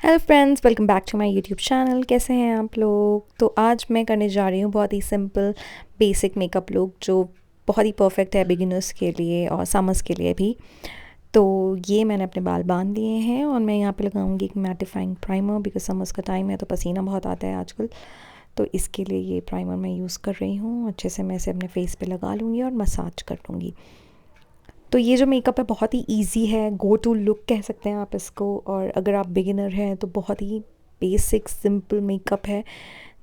Hello friends, welcome back to my YouTube channel. कैसे हैं आप लोग? तो आज मैं करने जा रही हूँ बहुत ही सिंपल बेसिक मेकअप लुक जो बहुत ही परफेक्ट है बिगिनर्स के लिए और समर्स के लिए भी। तो ये मैंने अपने बाल बांध लिए हैं और मैं यहाँ पे लगाऊंगी एक मैटिफाइंग प्राइमर, बिकॉज समर्स का टाइम है तो पसीना बहुत आता है आजकल। तो इसके लिए ये प्राइमर मैं यूज़ कर रही हूँ। अच्छे से मैं इसे अपने फेस पे लगा लूँगी और मसाज कर लूँगी। तो ये जो मेकअप है बहुत ही इजी है, गो टू लुक कह सकते हैं आप इसको। और अगर आप बिगिनर हैं तो बहुत ही बेसिक सिंपल मेकअप है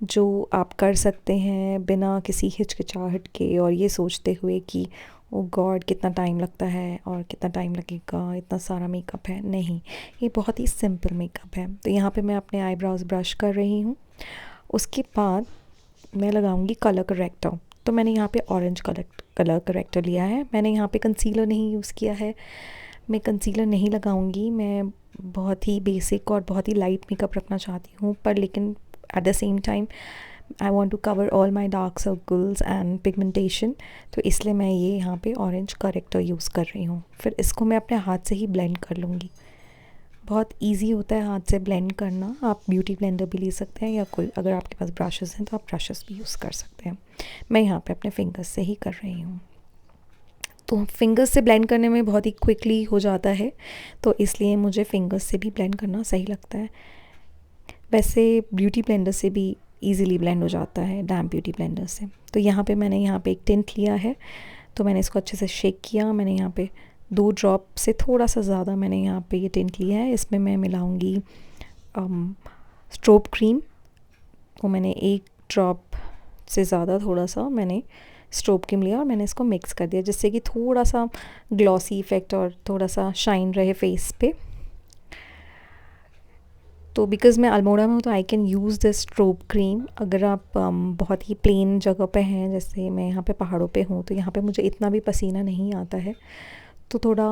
जो आप कर सकते हैं बिना किसी हिचकिचाहट के और ये सोचते हुए कि ओ गॉड कितना टाइम लगता है और कितना टाइम लगेगा, इतना सारा मेकअप है। नहीं, ये बहुत ही सिंपल मेकअप है। तो यहाँ पे मैं अपने आईब्रोज ब्रश कर रही हूँ। उसके बाद मैं लगाऊंगी कलर करेक्टर। तो मैंने यहाँ पे ऑरेंज कलर करेक्टर लिया है। मैंने यहाँ पे कंसीलर नहीं यूज़ किया है। मैं कंसीलर नहीं लगाऊंगी। मैं बहुत ही बेसिक और बहुत ही लाइट मेकअप रखना चाहती हूँ, पर लेकिन at the same time I want to cover all my dark circles and pigmentation. तो इसलिए मैं ये यहाँ पे ऑरेंज करेक्टर यूज़ कर रही हूँ। फिर इसको मैं अपने हाथ से ही ब्लेंड कर लूँगी। बहुत इजी होता है हाथ से ब्लेंड करना। आप ब्यूटी ब्लेंडर भी ले सकते हैं या कोई, अगर आपके पास ब्रशेस हैं तो आप ब्रशेस भी यूज़ कर सकते हैं। मैं यहाँ पे अपने फिंगर्स से ही कर रही हूँ। तो फिंगर्स से ब्लेंड करने में बहुत ही क्विकली हो जाता है, तो इसलिए मुझे फिंगर्स से भी ब्लेंड करना सही लगता है। वैसे ब्यूटी ब्लेंडर से भी ईज़िली ब्लेंड हो जाता है, डैम्प ब्यूटी ब्लेंडर से। तो यहाँ पे मैंने यहाँ पे एक टिंट लिया है, तो मैंने इसको अच्छे से शेक किया। मैंने यहाँ पे 2 ड्रॉप से थोड़ा सा ज़्यादा मैंने यहाँ पे ये टिंट लिया है। इसमें मैं मिलाऊंगी स्ट्रोब क्रीम। तो मैंने 1 ड्रॉप से ज़्यादा थोड़ा सा मैंने स्ट्रोब क्रीम लिया और मैंने इसको मिक्स कर दिया, जिससे कि थोड़ा सा ग्लॉसी इफ़ेक्ट और थोड़ा सा शाइन रहे फेस पे। तो बिकॉज़ मैं अल्मोड़ा में हूँ तो I can use this strobe cream. अगर आप बहुत ही प्लेन जगह पे हैं, जैसे मैं यहाँ पे पहाड़ों पे हूँ, तो यहाँ पे मुझे इतना भी पसीना नहीं आता है, तो थोड़ा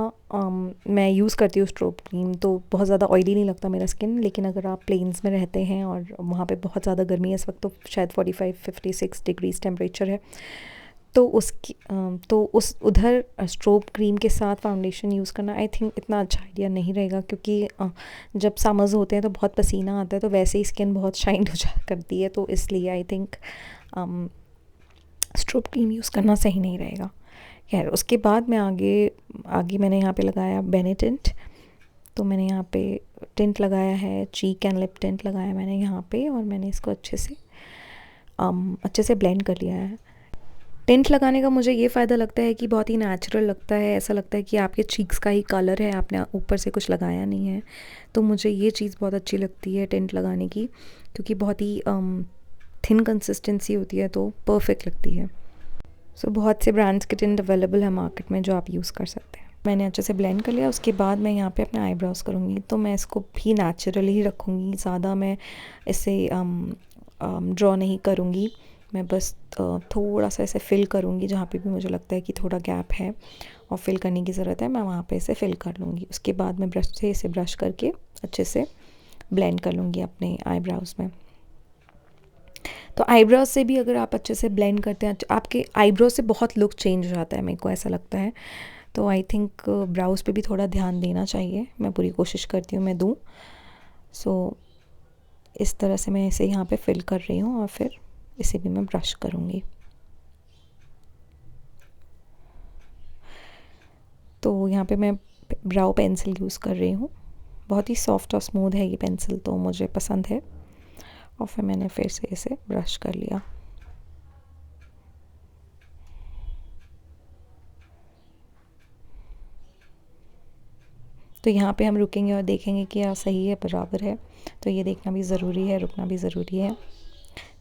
मैं यूज़ करती हूँ स्ट्रोब क्रीम। तो बहुत ज़्यादा ऑयली नहीं लगता मेरा स्किन। लेकिन अगर आप प्लेन्स में रहते हैं और वहाँ पे बहुत ज़्यादा गर्मी है इस वक्त, तो शायद 45-56 डिग्रीज़ टेम्परेचर है, तो उस उधर स्ट्रोब क्रीम के साथ फाउंडेशन यूज़ करना आई थिंक इतना अच्छा आइडिया नहीं रहेगा, क्योंकि जब समर्स होते हैं तो बहुत पसीना आता है, तो वैसे ही स्किन बहुत शाइन हो जा करती है। तो इसलिए I think strobe cream use करना सही नहीं रहेगा। खैर, उसके बाद मैं आगे आगे मैंने यहाँ पे लगाया बेनी टिंट। तो मैंने यहाँ पे टिंट लगाया है, चीक एंड लिप टिंट लगाया मैंने यहाँ पे, और मैंने इसको अच्छे से ब्लेंड कर लिया है। टिंट लगाने का मुझे ये फ़ायदा लगता है कि बहुत ही नेचुरल लगता है। ऐसा लगता है कि आपके चीक्स का ही कलर है, आपने ऊपर से कुछ लगाया नहीं है। तो मुझे ये चीज़ बहुत अच्छी लगती है टिंट लगाने की, क्योंकि बहुत ही थिन कंसिस्टेंसी होती है तो परफेक्ट लगती है। सो बहुत से ब्रांड्स के टिंट अवेलेबल है मार्केट में जो आप यूज़ कर सकते हैं। मैंने अच्छे से ब्लेंड कर लिया। उसके बाद मैं यहाँ पे अपने आईब्रोज़ करूँगी। तो मैं इसको भी नेचुरल ही रखूँगी, ज़्यादा मैं इसे ड्रॉ नहीं करूँगी। मैं बस थोड़ा सा इसे फिल करूँगी, जहाँ पे भी मुझे लगता है कि थोड़ा गैप है और फिल करने की ज़रूरत है, मैं वहाँ पे इसे फिल कर लूँगी। उसके बाद मैं ब्रश से इसे ब्रश करके अच्छे से ब्लेंड कर लूँगी अपने आईब्रोज़ में। तो आईब्रोज से भी अगर आप अच्छे से ब्लेंड करते हैं, आपके आईब्रोज से बहुत लुक चेंज हो जाता है, मेरे को ऐसा लगता है। तो आई थिंक ब्राउज़ पे भी थोड़ा ध्यान देना चाहिए। मैं पूरी कोशिश करती हूँ मैं दूँ। सो इस तरह से मैं इसे यहाँ पे फिल कर रही हूँ और फिर इसे भी मैं ब्रश करूँगी। तो यहाँ पे मैं ब्राउ पेंसिल यूज़ कर रही हूँ। बहुत ही सॉफ्ट और स्मूथ है ये पेंसिल, तो मुझे पसंद है। और फिर मैंने फिर से इसे ब्रश कर लिया। तो यहाँ पे हम रुकेंगे और देखेंगे कि क्या सही है, बराबर है। तो ये देखना भी ज़रूरी है, रुकना भी ज़रूरी है।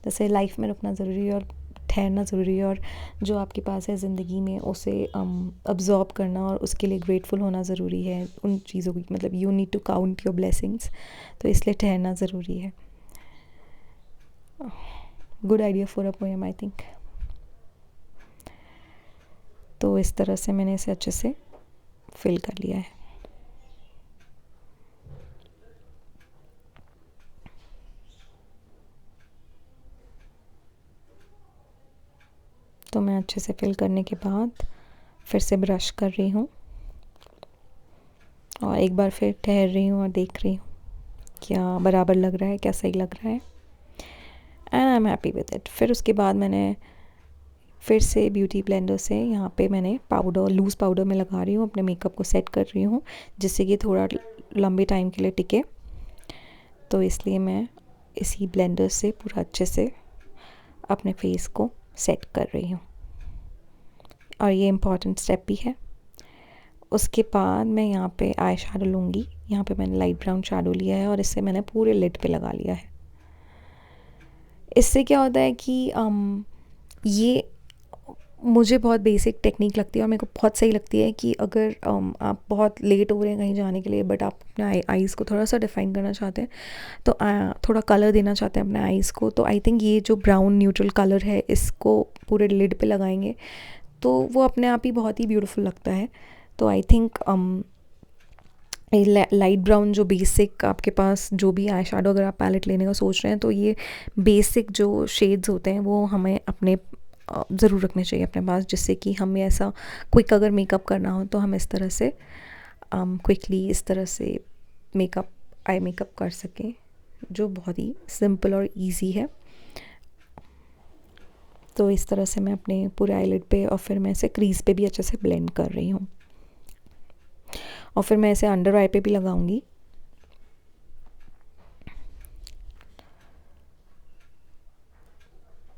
जैसे लाइफ में रुकना ज़रूरी है और ठहरना ज़रूरी है, और जो आपके पास है ज़िंदगी में उसे अब्ज़ॉर्ब करना और उसके लिए ग्रेटफुल होना ज़रूरी है। उन चीज़ों की मतलब you need to count your blessings. तो इसलिए ठहरना ज़रूरी है। Good idea for a poem I think. तो इस तरह से मैंने इसे अच्छे से फिल कर लिया है। तो मैं अच्छे से फिल करने के बाद फिर से ब्रश कर रही हूँ और एक बार फिर ठहर रही हूँ और देख रही हूँ। क्या बराबर लग रहा है, क्या सही लग रहा है, and I am happy with it. फिर उसके बाद मैंने फिर से ब्यूटी ब्लेंडर से यहाँ पे मैंने पाउडर, लूज़ पाउडर मैं लगा रही हूँ, अपने मेकअप को सेट कर रही हूँ जिससे कि थोड़ा लंबे टाइम के लिए टिके। तो इसलिए मैं इसी ब्लेंडर से पूरा अच्छे से अपने फेस को सेट कर रही हूँ, और ये इम्पॉर्टेंट स्टेप भी है। उसके बाद मैं यहाँ पे आई शेडो लूँगी। यहाँ पे मैंने लाइट ब्राउन शेडो लिया है और इससे मैंने पूरे लिड पे लगा लिया है। इससे क्या होता है कि ये मुझे बहुत बेसिक टेक्निक लगती है और मेरे को बहुत सही लगती है कि अगर आप बहुत लेट हो रहे हैं कहीं जाने के लिए, बट आप अपने आईज़ को थोड़ा सा डिफाइन करना चाहते हैं, तो थोड़ा कलर देना चाहते हैं अपने आईज़ को, तो आई थिंक ये जो ब्राउन न्यूट्रल कलर है इसको पूरे लिड पे लगाएंगे तो वो अपने आप ही बहुत ही ब्यूटीफुल लगता है। तो आई थिंक लाइट ब्राउन जो बेसिक आपके पास जो भी आई शेडो अगर आप पैलेट लेने का सोच रहे हैं, तो ये बेसिक जो शेड्स होते हैं वो हमें अपने ज़रूर रखने चाहिए अपने पास, जिससे कि हमें ऐसा क्विक अगर मेकअप करना हो तो हम इस तरह से क्विकली इस तरह से आई मेकअप कर सकें, जो बहुत ही सिंपल और इजी है। तो इस तरह से मैं अपने पूरे आईलिड पे और फिर मैं इसे क्रीज पे भी अच्छे से ब्लेंड कर रही हूँ, और फिर मैं इसे अंडर आई पे भी लगाऊंगी।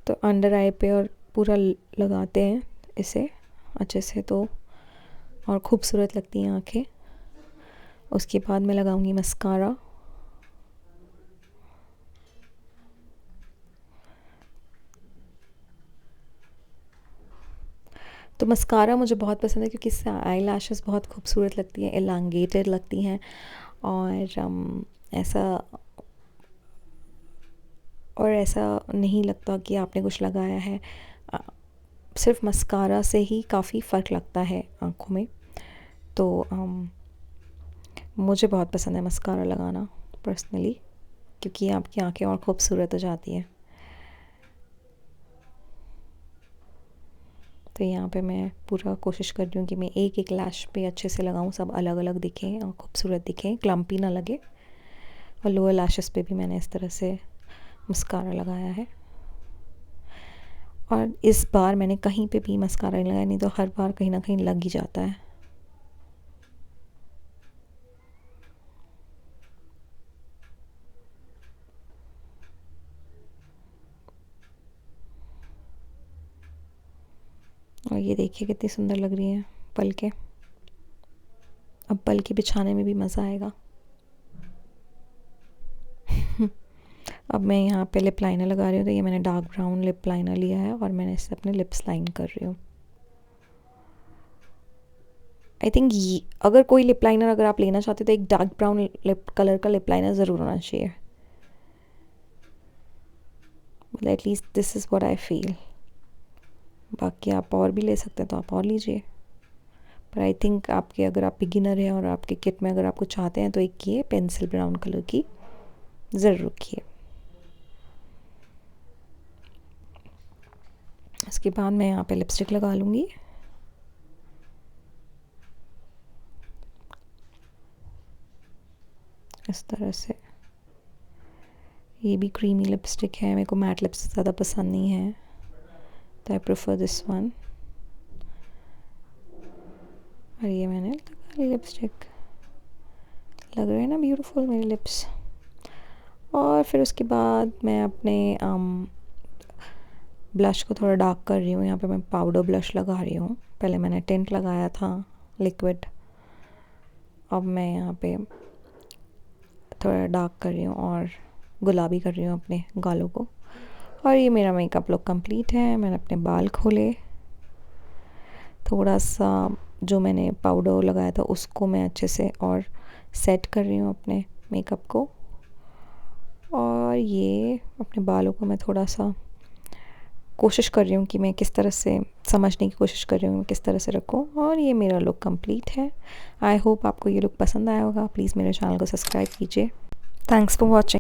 तो अंडर आई पे और पूरा लगाते हैं इसे अच्छे से, तो और खूबसूरत लगती हैं आँखें। उसके बाद मैं लगाऊंगी मस्कारा। तो मस्कारा मुझे बहुत पसंद है क्योंकि इससे आई लैशेस बहुत खूबसूरत लगती हैं, एलांगेटेड लगती हैं, ऐसा नहीं लगता कि आपने कुछ लगाया है। सिर्फ मस्कारा से ही काफ़ी फ़र्क लगता है आँखों में। तो मुझे बहुत पसंद है मस्कारा लगाना पर्सनली, क्योंकि आपकी आँखें और खूबसूरत हो जाती हैं। तो यहाँ पे मैं पूरा कोशिश कर रही हूँ कि मैं एक एक लैश पे अच्छे से लगाऊँ, सब अलग अलग दिखें और खूबसूरत दिखें, क्लम्पी ना लगे। और लोअर लैशेस पे भी मैंने इस तरह से मस्कारा लगाया है। और इस बार मैंने कहीं पे भी मस्कारा नहीं लगाया, नहीं तो हर बार कहीं ना कहीं लग ही जाता है। और ये देखिए कितनी सुंदर लग रही है पलके। अब पलके बिछाने में भी मज़ा आएगा। अब मैं यहाँ पे लिप लाइनर लगा रही हूँ। तो ये मैंने डार्क ब्राउन लिप लाइनर लिया है और मैंने इससे अपने लिप्स लाइन कर रही हूँ। आई थिंक ये अगर कोई लिप लाइनर अगर आप लेना चाहते हो तो एक डार्क ब्राउन लिप कलर का लिप लाइनर ज़रूर होना चाहिए। मतलब at least this is what I feel. बाकी आप और भी ले सकते हैं तो आप और लीजिए, पर आई थिंक आपके अगर आप बिगिनर हैं और आपके किट में अगर आपको चाहते हैं तो एक ये पेंसिल ब्राउन कलर की ज़रूर रखिए। इसके बाद मैं यहाँ पे लिपस्टिक लगा लूँगी। इस तरह से ये भी क्रीमी लिपस्टिक है, मेरे को मैट लिपस्टिक ज़्यादा पसंद नहीं है, तो आई प्रेफर दिस वन। और ये मैंने लगा ली लिपस्टिक, लग रहे हैं ना ब्यूटीफुल मेरे लिप्स। और फिर उसके बाद मैं अपने ब्लश को थोड़ा डार्क कर रही हूँ। यहाँ पे मैं पाउडर ब्लश लगा रही हूँ। पहले मैंने टिंट लगाया था लिक्विड, अब मैं यहाँ पे थोड़ा डार्क कर रही हूँ और गुलाबी कर रही हूँ अपने गालों को। और ये मेरा मेकअप लुक कंप्लीट है। मैंने अपने बाल खोले, थोड़ा सा जो मैंने पाउडर लगाया था उसको मैं अच्छे से और सेट कर रही हूँ अपने मेकअप को। और ये अपने बालों को मैं थोड़ा सा कोशिश कर रही हूँ कि मैं किस तरह से समझने की कोशिश कर रही हूँ किस तरह से रखूँ। और ये मेरा लुक कंप्लीट है। आई होप आपको ये लुक पसंद आया होगा। प्लीज़ मेरे चैनल को सब्सक्राइब कीजिए। Thanks for watching.